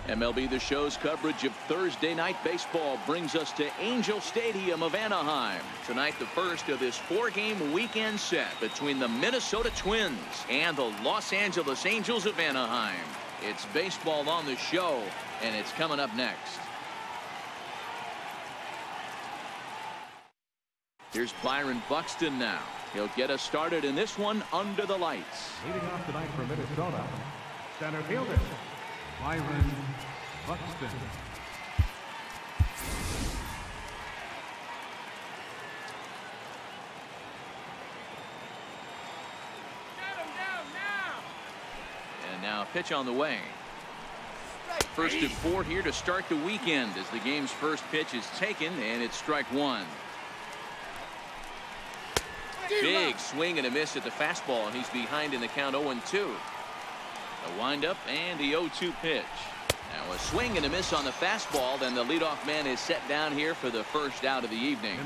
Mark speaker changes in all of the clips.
Speaker 1: MLB The Show's coverage of Thursday night baseball brings us to Angel Stadium of Anaheim. Tonight, the first of this 4-game weekend set between the Minnesota Twins and the Los Angeles Angels of Anaheim. It's baseball on the show, and it's coming up next. Here's Byron Buxton now. He'll get us started in this one under the lights.
Speaker 2: Leading off tonight for Minnesota, center fielder, Byron Buxton.
Speaker 1: And now a pitch on the way. First and 4 here to start the weekend as the game's first pitch is taken, and it's strike one. Big swing and a miss at the fastball, and he's behind in the count 0-2. A windup and the 0-2 pitch. Now a swing and a miss on the fastball. Then the leadoff man is set down here for the first out of the evening.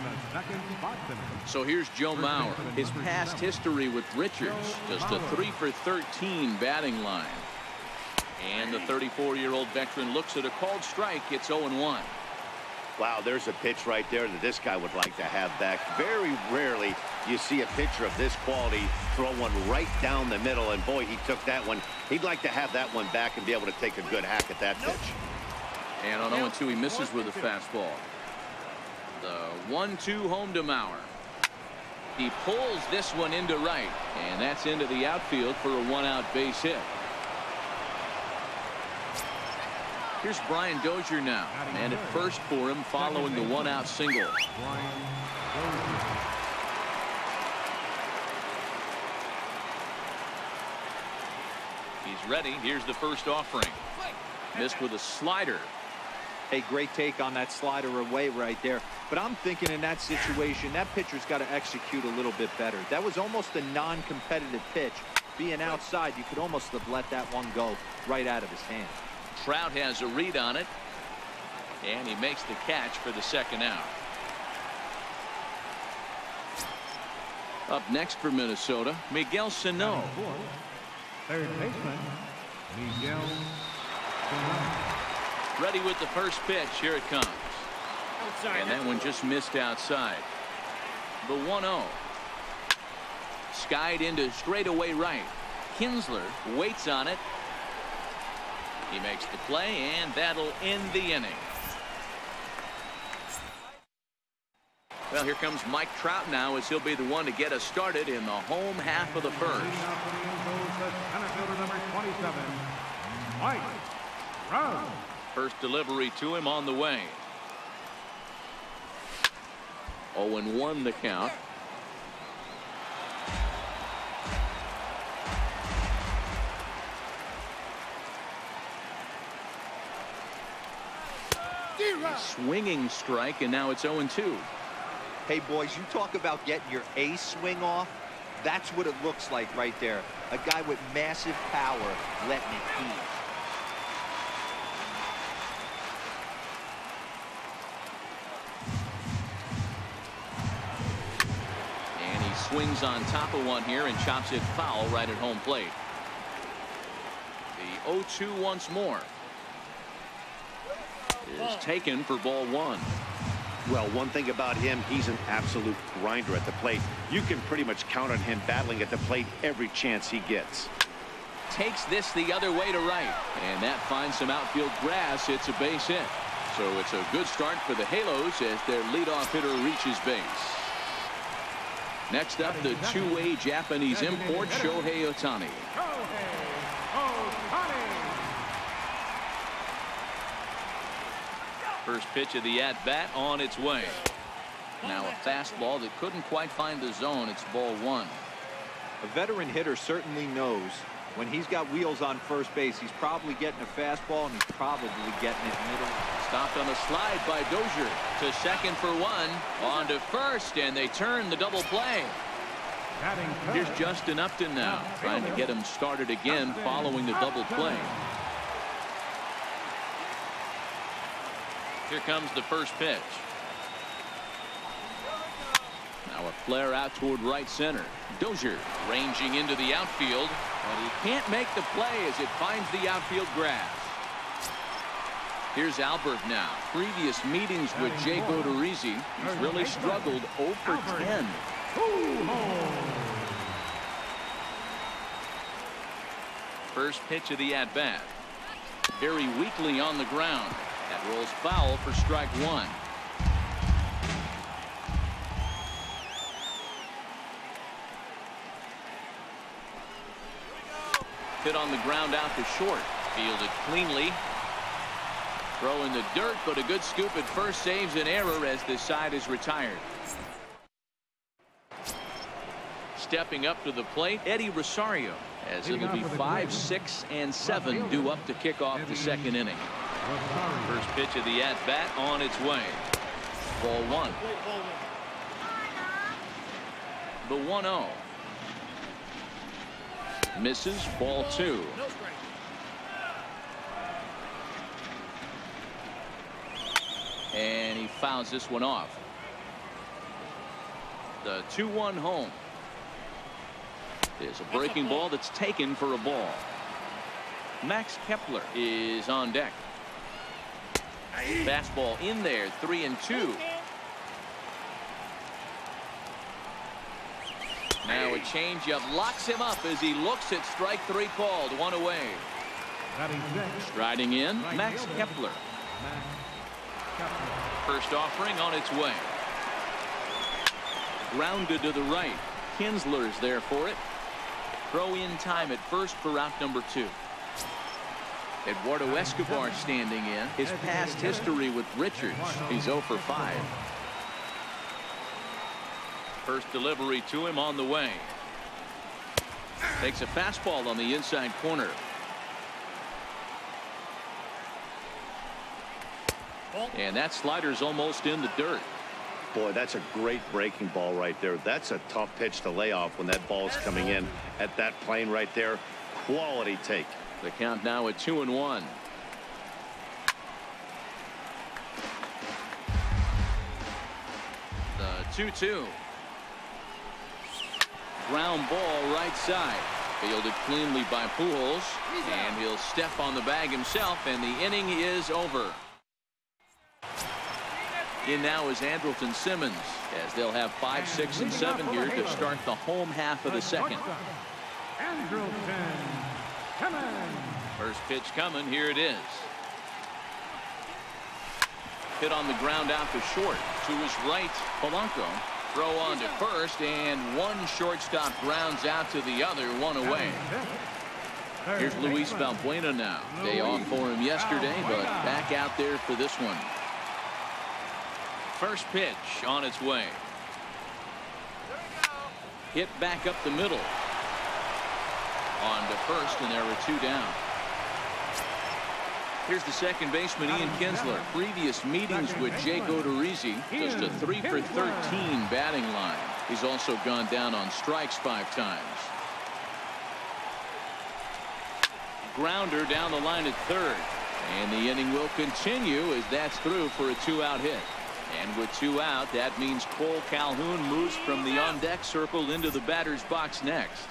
Speaker 1: So here's Joe Mauer. His past history with Richards, just a 3 for 13 batting line. And the 34-year-old veteran looks at a called strike. It's 0-1.
Speaker 3: Wow, there's a pitch right there that this guy would like to have back. Very rarely you see a pitcher of this quality throw one right down the middle, and boy, he took that one. He'd like to have that one back and be able to take a good hack at that pitch.
Speaker 1: And on 0-2, he misses with a fastball. The 1-2 home to Mauer. He pulls this one into right, and that's into the outfield for a one-out base hit. Here's Brian Dozier now, and at first for him following the one-out single. He's ready. Here's the first offering. Missed with a slider.
Speaker 4: A great take on that slider away right there. But I'm thinking in that situation, that pitcher's got to execute a little bit better. That was almost a non-competitive pitch. Being outside, you could almost have let that one go right out of his hand.
Speaker 1: Trout has a read on it, and he makes the catch for the second out. Up next for Minnesota, Miguel Sano.
Speaker 2: Third baseman, Miguel Sano.
Speaker 1: Ready with the first pitch. Here it comes. And that one just missed outside. The 1-0. Skied into straightaway right. Kinsler waits on it. He makes the play, and that'll end the inning. Well, here comes Mike Trout now, as he'll be the one to get us started in the home half of the first.
Speaker 2: Number 27, Mike Trout.
Speaker 1: First delivery to him on the way. 0-1 the count. A swinging strike, and now it's 0-2.
Speaker 4: Hey, boys, you talk about getting your A swing off. That's what it looks like right there. A guy with massive power letting it eat.
Speaker 1: And he swings on top of one here and chops it foul right at home plate. The 0-2 once more is taken for ball one.
Speaker 3: Well, one thing about him, he's an absolute grinder at the plate. You can pretty much count on him battling at the plate every chance he gets.
Speaker 1: Takes this the other way to right, and that finds some outfield grass. It's a base hit. So it's a good start for the Halos as their leadoff hitter reaches base. Next up, the two-way Japanese import, Shohei Ohtani. First pitch of the at-bat on its way. Now a fastball that couldn't quite find the zone. It's ball one.
Speaker 4: A veteran hitter certainly knows when he's got wheels on first base, he's probably getting a fastball, and he's probably getting it middle.
Speaker 1: Stopped on a slide by Dozier to second for one. On to first, and they turn the double play. Here's Justin Upton now, trying to get him started again following the double play. Here comes the first pitch. Now a flare out toward right center. Dozier ranging into the outfield, but he can't make the play as it finds the outfield grass. Here's Albert now. Previous meetings with Jay Odorizzi, he's really struggled 0 for 10. First pitch of the at-bat. Very weakly on the ground. That rolls foul for strike one. Hit on the ground out to short. Fielded cleanly. Throw in the dirt, but a good scoop at first saves an error as this side is retired. Stepping up to the plate, Eddie Rosario, as it'll be 5, 6, and 7 due up to kick off the second inning. First pitch of the at-bat on its way. Ball one. The 1-0. Misses. Ball two. And he fouls this one off. The 2-1 home. Is a breaking ball that's taken for a ball. Max Kepler is on deck. Fastball in there, 3-2. Now a changeup locks him up as he looks at strike three called. One away. Striding in, Max Kepler. First offering on its way. Grounded to the right. Kinsler's there for it. Throw in time at first for out number 2. Eduardo Escobar standing in. His past history with Richards. He's 0 for 5. First delivery to him on the way. Takes a fastball on the inside corner. And that slider's almost in the dirt.
Speaker 3: Boy, that's a great breaking ball right there. That's a tough pitch to lay off when that ball's coming in at that plane right there. Quality take.
Speaker 1: The count now at 2-1. The 2-2. Ground ball right side. Fielded cleanly by Pujols. And he'll step on the bag himself, and the inning is over. In now is Andrelton Simmons, as they'll have 5, 6, and 7 here to start the home half of the second. First pitch coming. Here it is. Hit on the ground out to short. To his right, Polanco. Throw on to first, and one shortstop grounds out to the other. One away. Here's Luis Valbuena now. Day off for him yesterday, but back out there for this one. First pitch on its way. Hit back up the middle. On to first, and there are 2 down. Here's the second baseman, Ian Kinsler. Previous meetings with Jake Odorizzi, just a 3 for 13 batting line. He's also gone down on strikes 5 times. Grounder down the line at third. And the inning will continue as that's through for a 2-out hit. And with 2 out, that means Cole Calhoun moves from the on-deck circle into the batter's box next.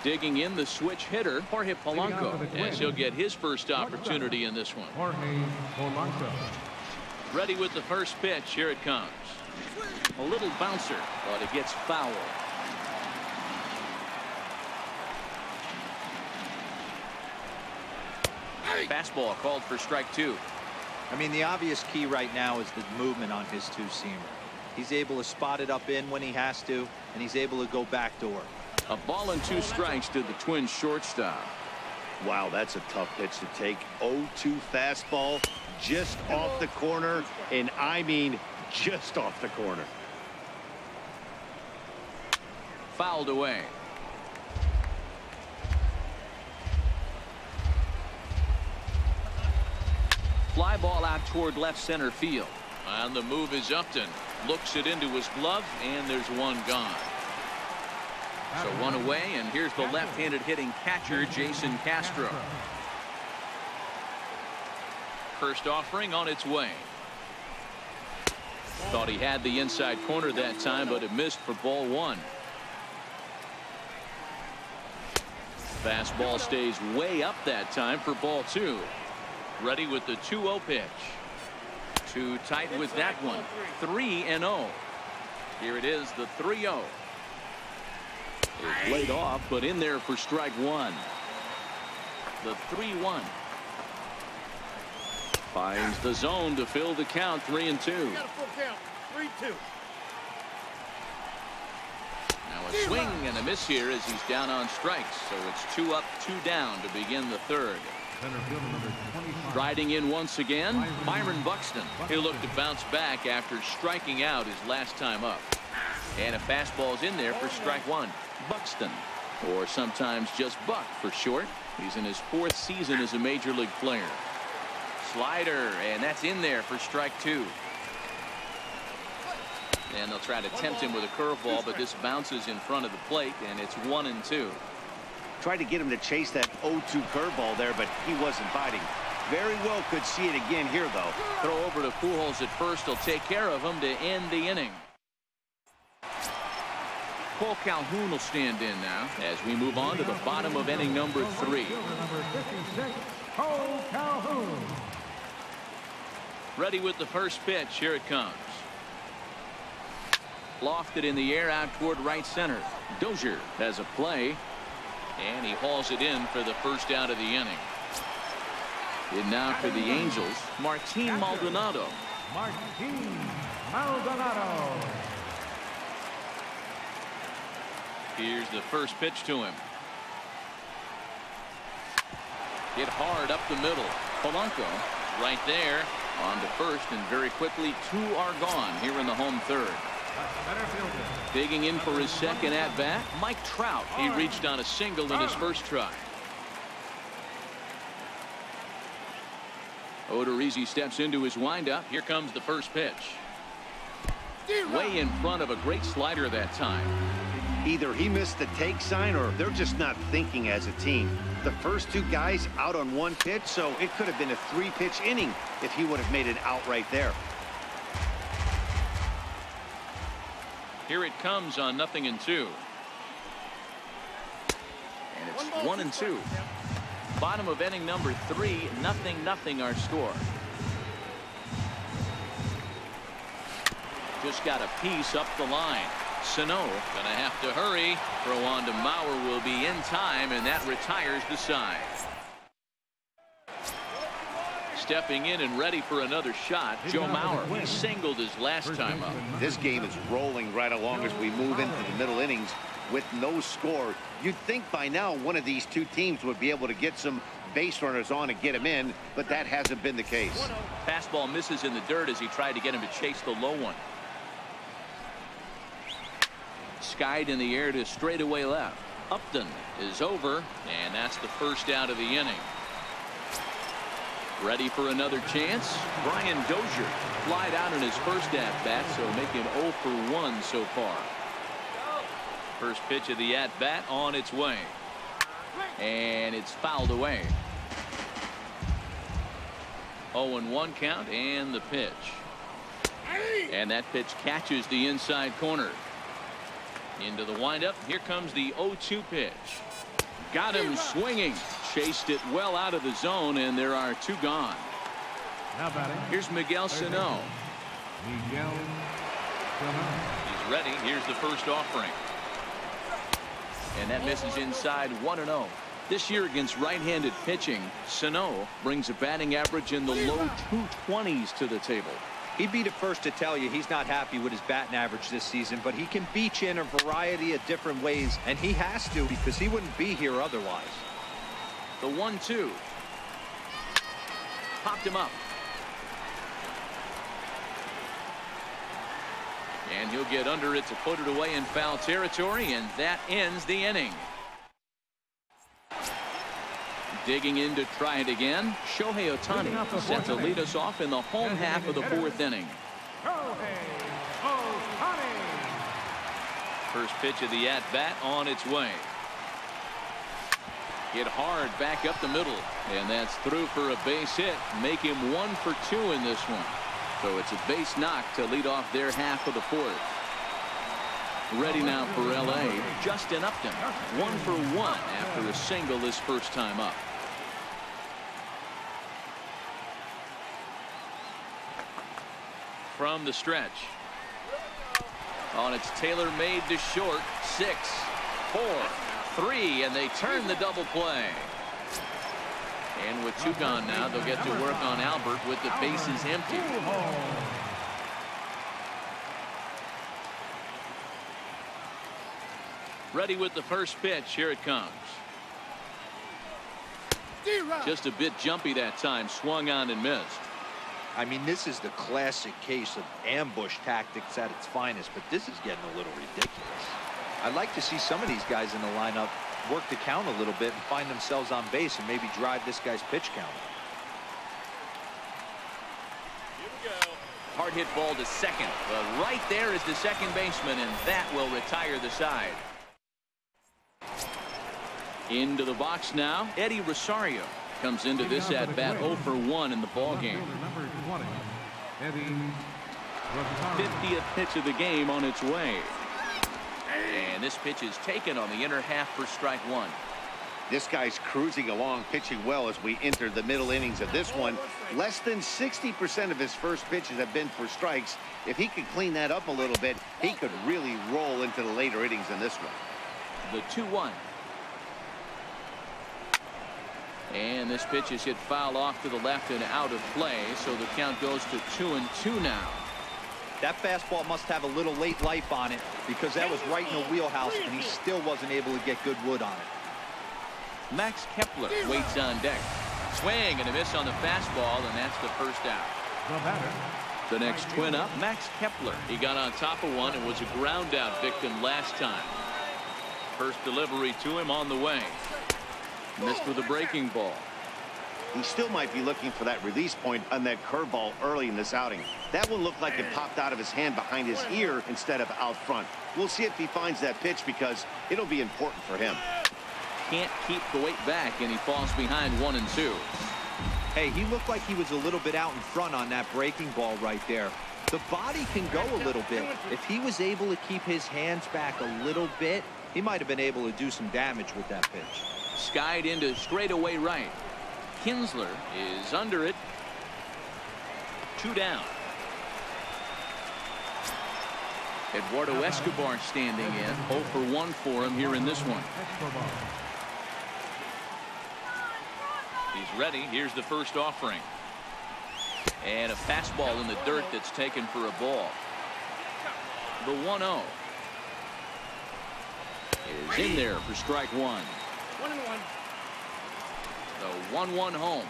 Speaker 1: Digging in the switch hitter, Jorge Polanco, as he'll get his first opportunity in this one. Ready with the first pitch. Here it comes. A little bouncer, but it gets foul. Fastball called for strike 2.
Speaker 4: I mean, the obvious key right now is the movement on his two-seamer. He's able to spot it up in when he has to, and he's able to go backdoor.
Speaker 1: A ball and 2 strikes to the Twins shortstop.
Speaker 3: Wow, that's a tough pitch to take. 0-2 fastball just off the corner, and I mean just off the corner.
Speaker 1: Fouled away. Fly ball out toward left center field. On the move is Upton. Looks it into his glove, and there's one gone. So one away, and here's the left-handed hitting catcher, Jason Castro. First offering on its way. Thought he had the inside corner that time, but it missed for ball 1. Fastball stays way up that time for ball 2. Ready with the 2-0 pitch. Too tight with that one. 3-0. Here it is, the 3-0. It's laid off, but in there for strike 1. The 3-1. Finds the zone to fill the count. 3-2.
Speaker 5: Got a full count. 3-2.
Speaker 1: Now a swing and a miss here as he's down on strikes. So it's 2 up, 2 down to begin the third. Striding in once again, Byron Buxton. He'll look to bounce back after striking out his last time up. And a fastball's in there for strike 1. Buxton, or sometimes just Buck for short. He's in his 4th season as a major league player. Slider, and that's in there for strike 2. And they'll try to tempt him with a curveball, but this bounces in front of the plate, and it's 1-2.
Speaker 3: Tried to get him to chase that 0-2 curveball there, but he wasn't biting. Very well could see it again here, though.
Speaker 1: Throw over to Pujols at first. He'll take care of him to end the inning. Cole Calhoun will stand in now as we move on to the bottom of inning number 3.
Speaker 2: Cole Calhoun.
Speaker 1: Ready with the first pitch. Here it comes. Lofted in the air out toward right center. Dozier has a play, and he hauls it in for the first out of the inning. And now for the Angels, Martin Maldonado.
Speaker 2: Martin Maldonado.
Speaker 1: Here's the first pitch to him. Hit hard up the middle. Polanco right there on to first, and very quickly 2 are gone here in the home third. Digging in for his second at bat, Mike Trout. He reached on a single in his first try. Odorizzi steps into his windup. Here comes the first pitch. Way in front of a great slider that time.
Speaker 3: Either he missed the take sign or they're just not thinking as a team. The first 2 guys out on 1 pitch, so it could have been a 3-pitch inning if he would have made it out right there.
Speaker 1: Here it comes on 0-2. And it's 1-2. Bottom of inning number 3, 0-0 our score. Just got a piece up the line. Sano gonna have to hurry. Throw on to Mauer will be in time, and that retires the side. Stepping in and ready for another shot, Joe Mauer. He singled his last time up.
Speaker 3: This game is rolling right along as we move into the middle innings with no score. You'd think by now one of these 2 teams would be able to get some base runners on and get him in, but that hasn't been the case.
Speaker 1: Fastball misses in the dirt as he tried to get him to chase the low one. Skied in the air to straightaway left. Upton is over, and that's the first out of the inning. Ready for another chance. Brian Dozier flied out in his first at-bat, so making 0 for 1 so far. First pitch of the at-bat on its way. And it's fouled away. 0-1 count, and the pitch. And that pitch catches the inside corner. Into the windup. Here comes the 0-2 pitch. Got him swinging. Chased it well out of the zone, and there are 2 gone.
Speaker 2: Now batting.
Speaker 1: Here's Miguel Sano.
Speaker 2: Miguel Sano.
Speaker 1: He's ready. Here's the first offering. And that misses inside. 1-0. This year against right-handed pitching, Sano brings a batting average in the low 220s to the table.
Speaker 4: He'd be the first to tell you he's not happy with his batting average this season, but he can beat you in a variety of different ways, and he has to because he wouldn't be here otherwise.
Speaker 1: The 1-2. Popped him up. And he'll get under it to put it away in foul territory, and that ends the inning. Digging in to try it again, Shohei Ohtani set to lead us off in the home half of the 4th inning.
Speaker 2: Shohei Ohtani.
Speaker 1: First pitch of the at-bat on its way. Hit hard back up the middle, and that's through for a base hit. Make him 1 for 2 in this one. So it's a base knock to lead off their half of the 4th. Ready now for LA, Justin Upton. 1 for 1 after a single his first time up. From the stretch. Oh, and it's tailor-made to short. 6, 4, 3, and they turn the double play. And with 2 gone now, they'll get to work on Albert with the bases empty. Ready with the first pitch. Here it comes. Just a bit jumpy that time. Swung on and missed.
Speaker 4: I mean, this is the classic case of ambush tactics at its finest, but this is getting a little ridiculous. I'd like to see some of these guys in the lineup work the count a little bit and find themselves on base and maybe drive this guy's pitch count.
Speaker 1: Here we go. Hard hit ball to second. But right there is the second baseman, and that will retire the side. Into the box now, Eddie Rosario comes into this at bat 0 for 1 in the ball game. 50th pitch of the game on its way. And this pitch is taken on the inner half for strike 1.
Speaker 3: This guy's cruising along, pitching well as we enter the middle innings of this one. Less than 60% of his first pitches have been for strikes. If he could clean that up a little bit, he could really roll into the later innings in this one.
Speaker 1: The 2-1. And this pitch is hit foul off to the left and out of play, so the count goes to 2-2 now.
Speaker 4: That fastball must have a little late life on it because that was right in the wheelhouse, and he still wasn't able to get good wood on it.
Speaker 1: Max Kepler waits on deck. Swing and a miss on the fastball, and that's the first out. The next twin up, Max Kepler. He got on top of one and was a ground out victim last time. First delivery to him on the way. Missed with a breaking ball.
Speaker 3: He still might be looking for that release point on that curveball early in this outing. That one looked like it popped out of his hand behind his ear instead of out front. We'll see if he finds that pitch because it'll be important for him.
Speaker 1: Can't keep the weight back, and he falls behind 1 and 2.
Speaker 4: Hey, he looked like he was a little bit out in front on that breaking ball right there. The body can go a little bit. If he was able to keep his hands back a little bit, he might have been able to do some damage with that pitch.
Speaker 1: Skied into straightaway right. Kinsler is under it. 2 down. Eduardo Escobar standing in. 0 for 1 for him here in this one. He's ready. Here's the first offering. And a fastball in the dirt that's taken for a ball. The 1-0 is in there for strike 1.
Speaker 5: 1-1.
Speaker 1: The 1-1 home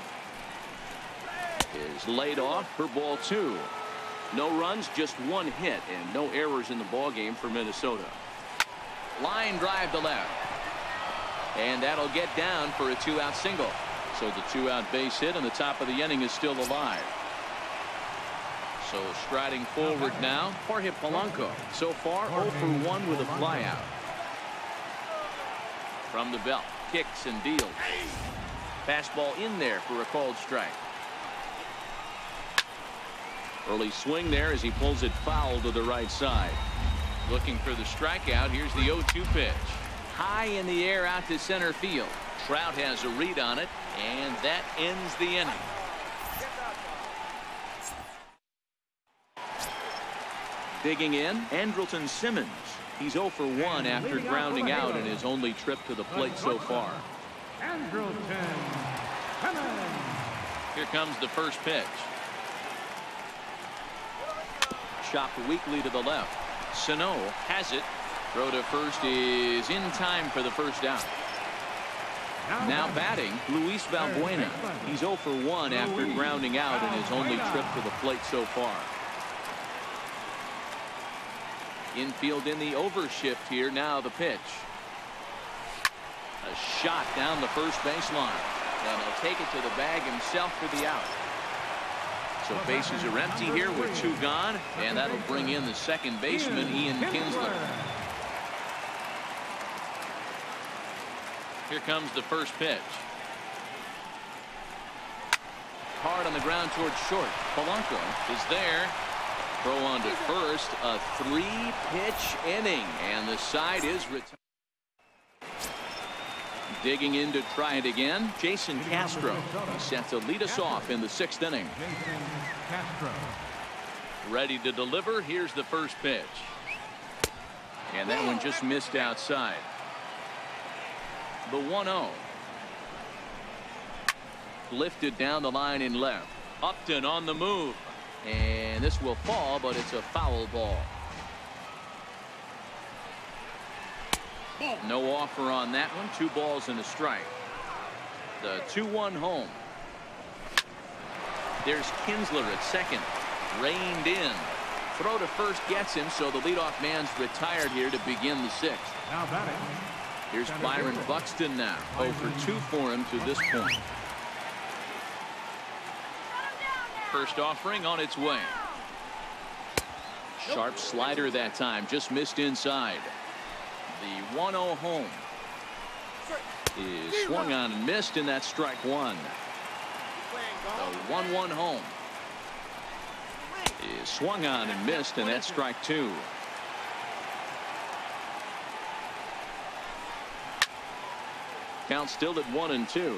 Speaker 1: is laid off for ball 2. No runs, just 1 hit, and no errors in the ball game for Minnesota. Line drive to left, and that'll get down for a 2-out single. So the 2-out base hit, and the top of the inning is still alive. So striding forward now, Jorge Polanco. So far, 0 for 1 with a flyout. From the belt, kicks and deals. Fastball in there for a called strike. Early swing there as he pulls it foul to the right side. Looking for the strikeout. Here's the 0-2 pitch. High in the air out to center field. Trout has a read on it, and that ends the inning. Digging in, Andrelton Simmons. He's 0 for 1 after grounding out in his only trip to the plate so far.
Speaker 2: Andrelton Simmons.
Speaker 1: Here comes the first pitch. Chopped weakly to the left. Sano has it. Throw to first is in time for the first out. Now batting, Luis Valbuena. He's 0 for 1 after grounding out in his only trip to the plate so far. Infield in the overshift here. Now the pitch. A shot down the first baseline. And he'll take it to the bag himself for the out. So bases are empty here with 2 gone. And that'll bring in the second baseman, Ian Kinsler. Here comes the first pitch. Hard on the ground towards short. Polanco is there. Throw on to first, a 3-pitch inning, and the side is retired. Digging in to try it again, Jason Castro. He's set to lead us off in the 6th inning.
Speaker 2: Jason Castro.
Speaker 1: Ready to deliver. Here's the first pitch. And that one just missed outside. The 1-0. Lifted down the line in left. Upton on the move. And this will fall, but it's a foul ball. No offer on that one. 2 balls and a strike. The 2-1 home. There's Kinsler at second. Reined in. Throw to first gets him, so the leadoff man's retired here to begin the 6th.
Speaker 2: Now batting.
Speaker 1: Here's Byron Buxton now. 0 for 2 for him to this point. First offering on its way. Sharp slider that time, just missed inside. The 1-0 home is swung on and missed, and that's strike 1. The 1-1 home is swung on and missed, and that's strike 2. Count still at 1-2.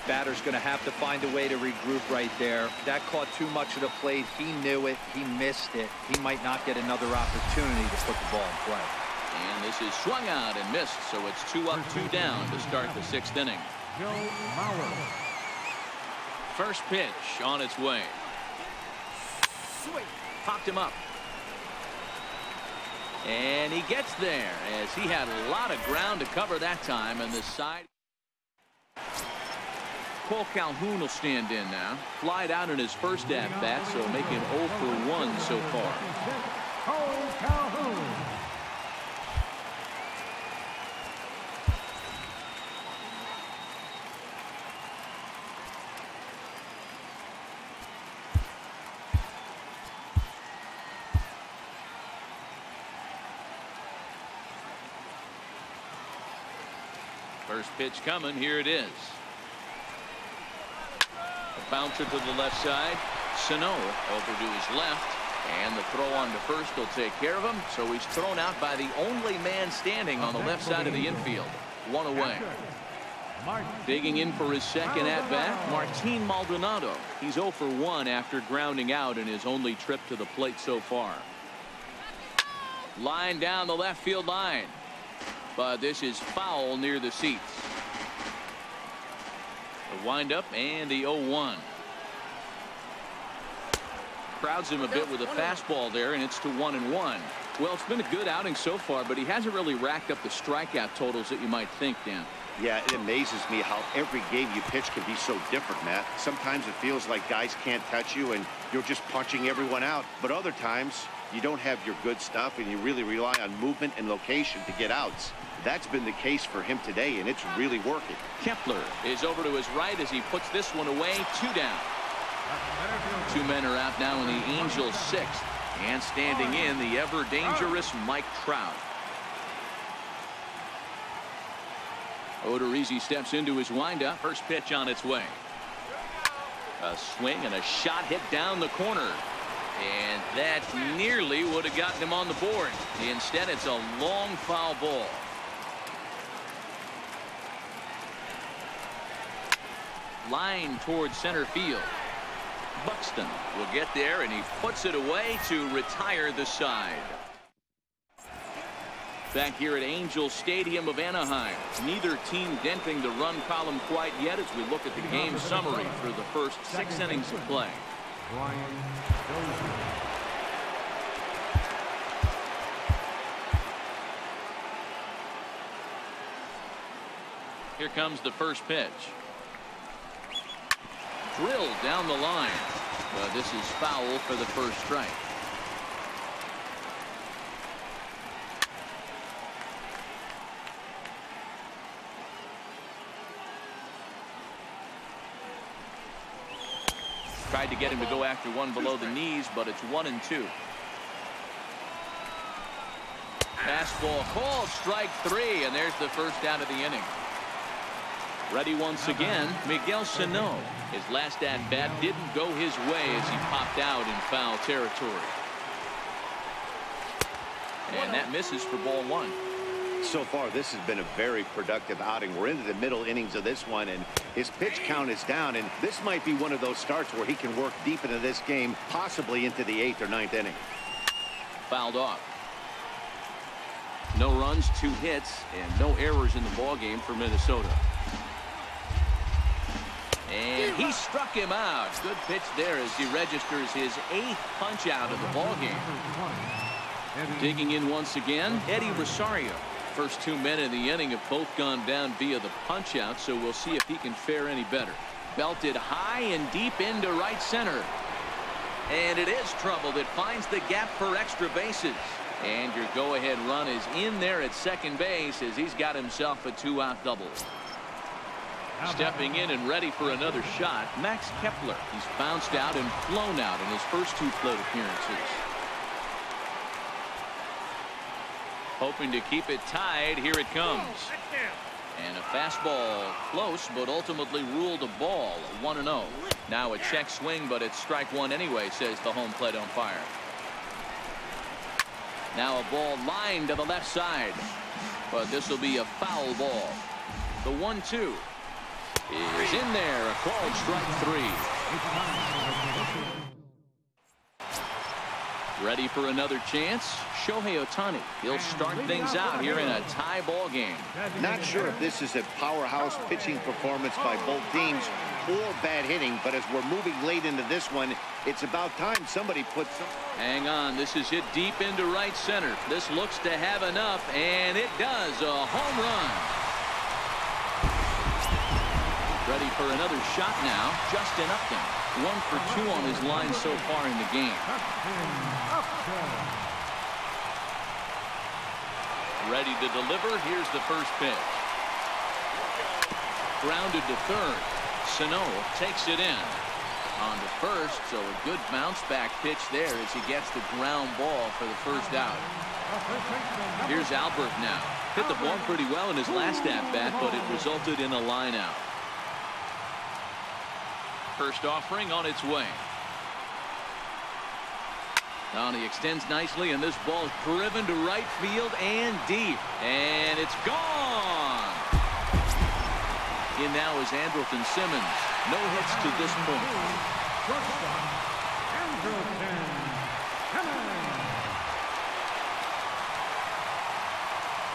Speaker 4: Batter's going to have to find a way to regroup right there. That caught too much of the plate. He knew it. He missed it. He might not get another opportunity to put the ball in play.
Speaker 1: And this is swung out and missed, so it's 2 up, 2 down to start the 6th inning.
Speaker 2: Joe Mauer.
Speaker 1: First pitch on its way. Popped him up. And he gets there as he had a lot of ground to cover that time, and the side. Cole Calhoun will stand in now. Flied out in his first at-bat, so making 0 for 1 so far.
Speaker 2: Cole Calhoun.
Speaker 1: First pitch coming. Here it is. A bouncer to the left side. Sano over to his left. And the throw on to first will take care of him. So he's thrown out by the only man standing on the left side of the infield. 1 away. Digging in for his second at-bat, Martin Maldonado. He's 0 for 1 after grounding out in his only trip to the plate so far. Line down the left field line. But this is foul near the seats. The windup and the 0-1. Crowds him a bit with a fastball there, and it's to 1-1. Well, it's been a good outing so far, but he hasn't really racked up the strikeout totals that you might think, Dan.
Speaker 3: Yeah, it amazes me how every game you pitch can be so different, Matt. Sometimes it feels like guys can't touch you and you're just punching everyone out. But other times you don't have your good stuff and you really rely on movement and location to get outs. That's been the case for him today, and it's really working.
Speaker 1: Kepler is over to his right as he puts this one away. 2 down. 2 men are out now in the Angels' 6th. And standing in, the ever-dangerous Mike Trout. Odorizzi steps into his windup. First pitch on its way. A swing and a shot hit down the corner. And that nearly would have gotten him on the board. Instead, it's a long foul ball. Line towards center field. Buxton will get there, and he puts it away to retire the side. Back here at Angels Stadium of Anaheim. Neither team denting the run column quite yet as we look at the game summary through the first 6 innings of play. Here comes the first pitch. Drilled down the line. But this is foul for the first strike. Tried to get him to go after one below the knees, but it's 1-2. Fastball called, strike 3, and there's the first out of the inning. Ready once again, Miguel Sano. His last at-bat didn't go his way as he popped out in foul territory. And that misses for ball one.
Speaker 3: So far, this has been a very productive outing. We're into the middle innings of this one, and his pitch count is down, and this might be one of those starts where he can work deep into this game, possibly into the 8th or 9th inning.
Speaker 1: Fouled off. No runs, 2 hits, and no errors in the ball game for Minnesota. And he struck him out. Good pitch there as he registers his 8th punch out of the ball game. Digging in once again, Eddie Rosario. First 2 men in the inning have both gone down via the punch out, so we'll see if he can fare any better. Belted high and deep into right center. And it is trouble that finds the gap for extra bases. And your go-ahead run is in there at second base as he's got himself a 2-out double. Stepping in and ready for another shot, Max Kepler. He's bounced out and flown out in his first 2 plate appearances. Hoping to keep it tied. Here it comes. And a fastball close, but ultimately ruled a ball. 1-0. Now a check swing, but it's strike one anyway, says the home plate umpire. Now a ball lined to the left side, but this will be a foul ball. The 1-2 is in there. A called strike 3. Ready for another chance? Shohei Ohtani. He'll start things out here in a tie ball game.
Speaker 3: Not sure if this is a powerhouse pitching performance by both teams or bad hitting, but as we're moving late into this one, it's about time somebody puts some...
Speaker 1: Hang on. This is hit deep into right center. This looks to have enough, and it does. A home run. Ready for another shot now. Justin Upton. 1 for 2 on his line so far in the game. Ready to deliver. Here's the first pitch. Grounded to third. Sano takes it in. On to first, so a good bounce back pitch there as he gets the ground ball for the first out. Here's Albert now. Hit the ball pretty well in his last at-bat, but it resulted in a line out. First offering on its way. Now he extends nicely, and this ball is driven to right field and deep. And it's gone. In now is Andrelton Simmons. No hits to this point.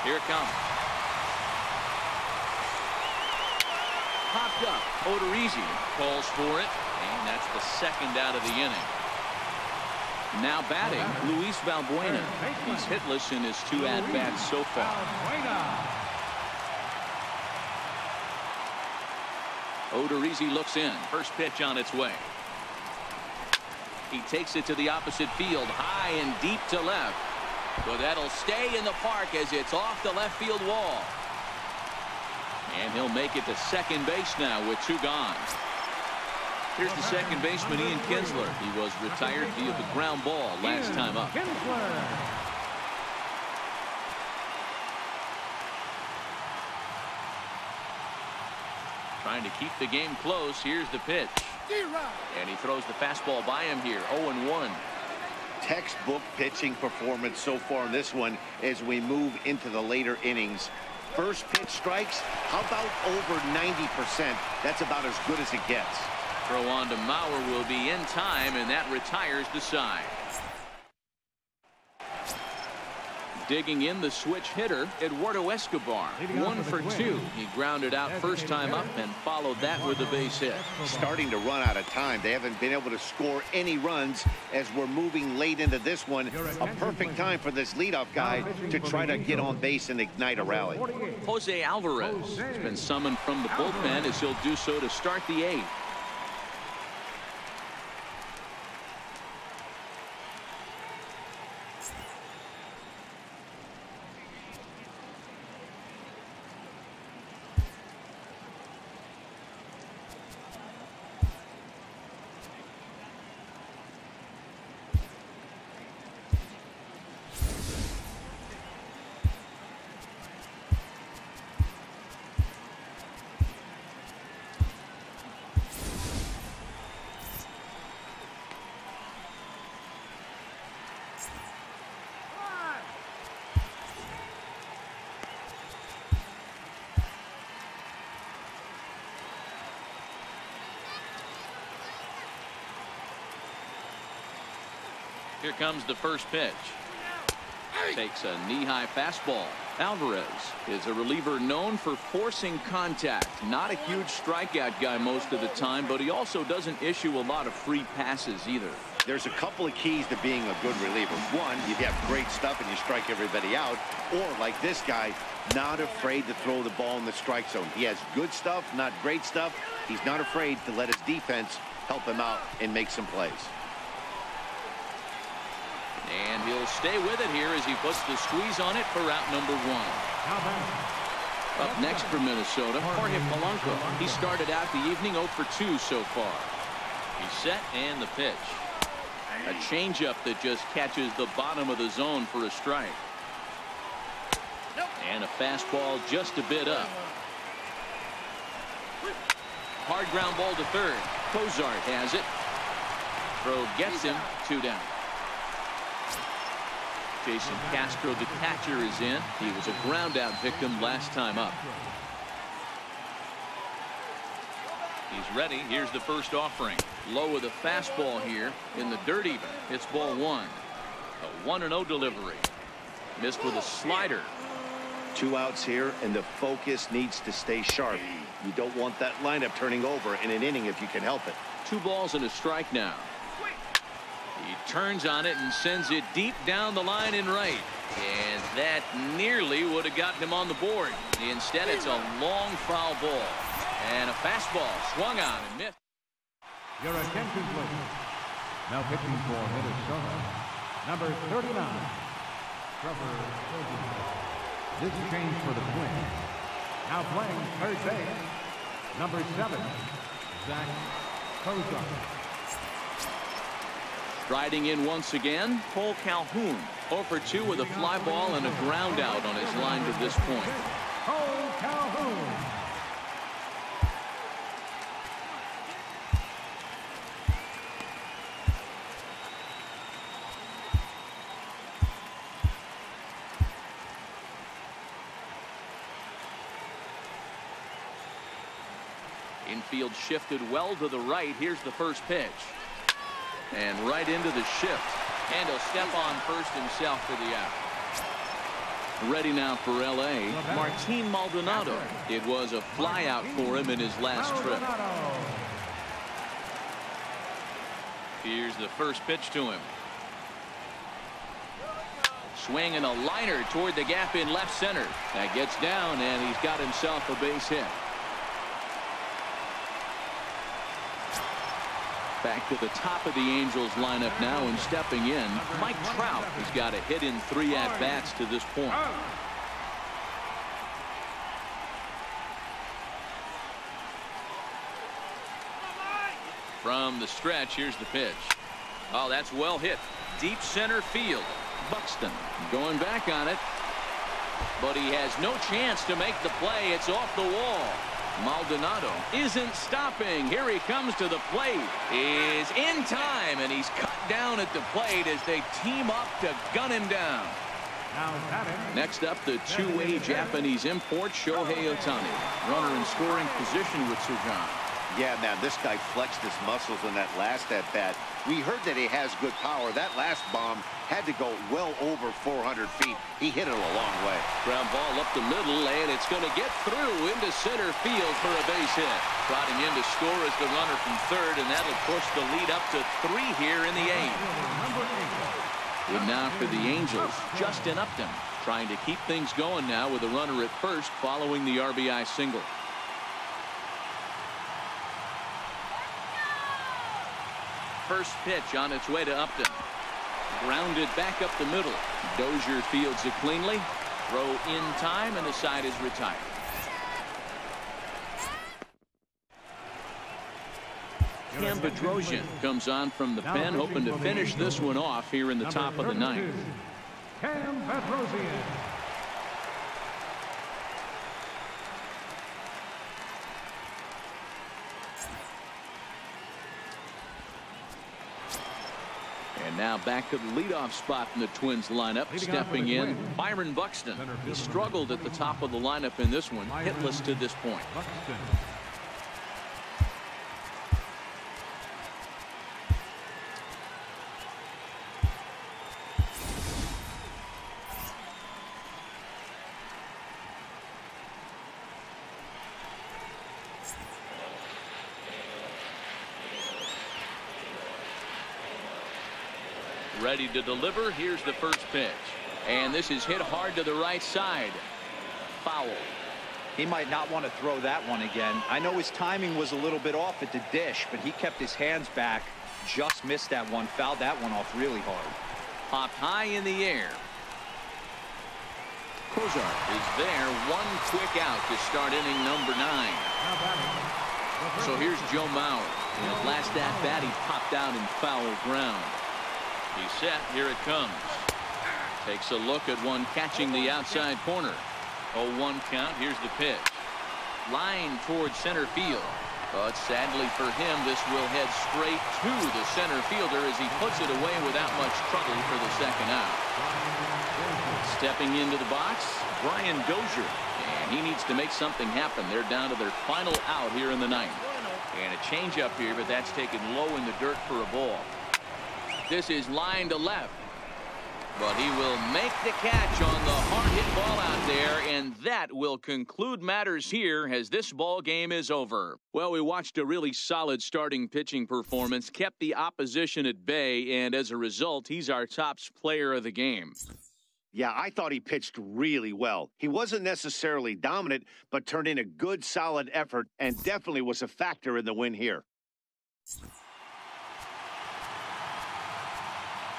Speaker 1: Here it comes. Popped up. Odorizzi calls for it, and that's the second out of the inning. Now batting, Luis Valbuena. He's hitless in his 2 at-bats so far. Odorizzi looks in. First pitch on its way. He takes it to the opposite field, high and deep to left. But that'll stay in the park as it's off the left field wall. And he'll make it to second base now with 2 gone. Here's the second baseman, Ian Kinsler. He was retired via the ground ball last time up. Trying to keep the game close. Here's the pitch. And he throws the fastball by him here. 0-1.
Speaker 3: Textbook pitching performance so far in this one as we move into the later innings. First pitch strikes. How about over 90%? That's about as good as it gets.
Speaker 1: Throw on to Mauer will be in time, and that retires the side. Digging in the switch hitter, Eduardo Escobar. 1 for 2. He grounded out first time up and followed that with a base hit.
Speaker 3: Starting to run out of time. They haven't been able to score any runs as we're moving late into this one. A perfect time for this leadoff guy to try to get on base and ignite a rally.
Speaker 1: Jose Alvarez has been summoned from the bullpen as he'll do so to start the 8th. Here comes the first pitch. Takes a knee-high fastball. Alvarez is a reliever known for forcing contact. Not a huge strikeout guy most of the time, but he also doesn't issue a lot of free passes either.
Speaker 3: There's a couple of keys to being a good reliever. One, you have great stuff and you strike everybody out. Or, like this guy, not afraid to throw the ball in the strike zone. He has good stuff, not great stuff. He's not afraid to let his defense help him out and make some plays.
Speaker 1: And he'll stay with it here as he puts the squeeze on it for out number 1. Up next for Minnesota, Jorge Polanco. He started out the evening 0 for 2 so far. He's set and the pitch. A changeup that just catches the bottom of the zone for a strike. And a fastball just a bit up. Hard ground ball to third. Cozart has it. Throw gets him, 2 down. Jason Castro, the catcher, is in. He was a ground-out victim last time up. He's ready. Here's the first offering. Low with a fastball here in the dirt even. It's ball 1. A 1-0 delivery. Missed with a slider.
Speaker 3: 2 outs here, and the focus needs to stay sharp. You don't want that lineup turning over in an inning if you can help it.
Speaker 1: 2 balls and a strike now. He turns on it and sends it deep down the line in right. And that nearly would have gotten him on the board. Instead, it's a long foul ball. And a fastball swung on and missed.
Speaker 2: Your attention, please. Now pitching for Minnesota, number 39, Trevor Cozart. This change for the Twins. Now playing third base, number 7, Zach Cozart.
Speaker 1: Striding in once again, Cole Calhoun. 0 for 2 with a fly ball and a ground out on his line to this point.
Speaker 2: Cole Calhoun.
Speaker 1: Infield shifted well to the right. Here's the first pitch. And right into the shift. And he'll step on first himself for the out. Ready now for L.A., Martin Maldonado. It was a flyout for him in his last trip. Here's the first pitch to him. Swing and a liner toward the gap in left center. That gets down, and he's got himself a base hit. Back to the top of the Angels lineup now, and stepping in, Mike Trout has got a hit in 3 at-bats to this point. From the stretch, here's the pitch. Oh, that's well hit. Deep center field. Buxton going back on it. But he has no chance to make the play. It's off the wall. Maldonado isn't stopping. Here he comes to the plate. Is in time, and he's cut down at the plate as they team up to gun him down. Next up, the 2-way Japanese import, Shohei Ohtani. Runner in scoring position with Sir John.
Speaker 3: Yeah, man, this guy flexed his muscles in that last at-bat. We heard that he has good power. That last bomb had to go well over 400 feet. He hit it a long way.
Speaker 1: Ground ball up the middle, and it's going to get through into center field for a base hit. Trotting in to score is the runner from third, and that'll push the lead up to 3 here in the 8th. And now for the Angels, Justin Upton trying to keep things going now with a runner at first following the RBI single. First pitch on its way to Upton. Grounded back up the middle. Dozier fields it cleanly. Throw in time, and the side is retired. Cam Bedrosian comes on from the pen, hoping to finish this one off here in the top of the 9th.
Speaker 2: Cam Bedrosian.
Speaker 1: And now back to the leadoff spot in the Twins lineup. Stepping in, Byron Buxton. He struggled at the top of the lineup in this one, hitless to this point. Ready to deliver. Here's the first pitch. And this is hit hard to the right side. Foul.
Speaker 4: He might not want to throw that one again. I know his timing was a little bit off at the dish, but he kept his hands back. Just missed that one. Fouled that one off really hard.
Speaker 1: Popped high in the air. Kozar is there. One quick out to start inning number 9. So here's Joe Mauer. In his last at-bat, he popped out in foul ground. He's set. Here it comes. Takes a look at one catching the outside corner. 0-1 count. Here's the pitch. Line towards center field. But sadly for him, this will head straight to the center fielder as he puts it away without much trouble for the second out. Stepping into the box, Brian Dozier. And he needs to make something happen. They're down to their final out here in the 9th. And a changeup here, but that's taken low in the dirt for a ball. This is line to left. But he will make the catch on the hard hit ball out there, and that will conclude matters here as this ball game is over. Well, we watched a really solid starting pitching performance, kept the opposition at bay, and as a result, he's our top player of the game.
Speaker 3: Yeah, I thought he pitched really well. He wasn't necessarily dominant, but turned in a good, solid effort and definitely was a factor in the win here.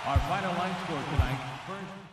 Speaker 2: Our final line score tonight. First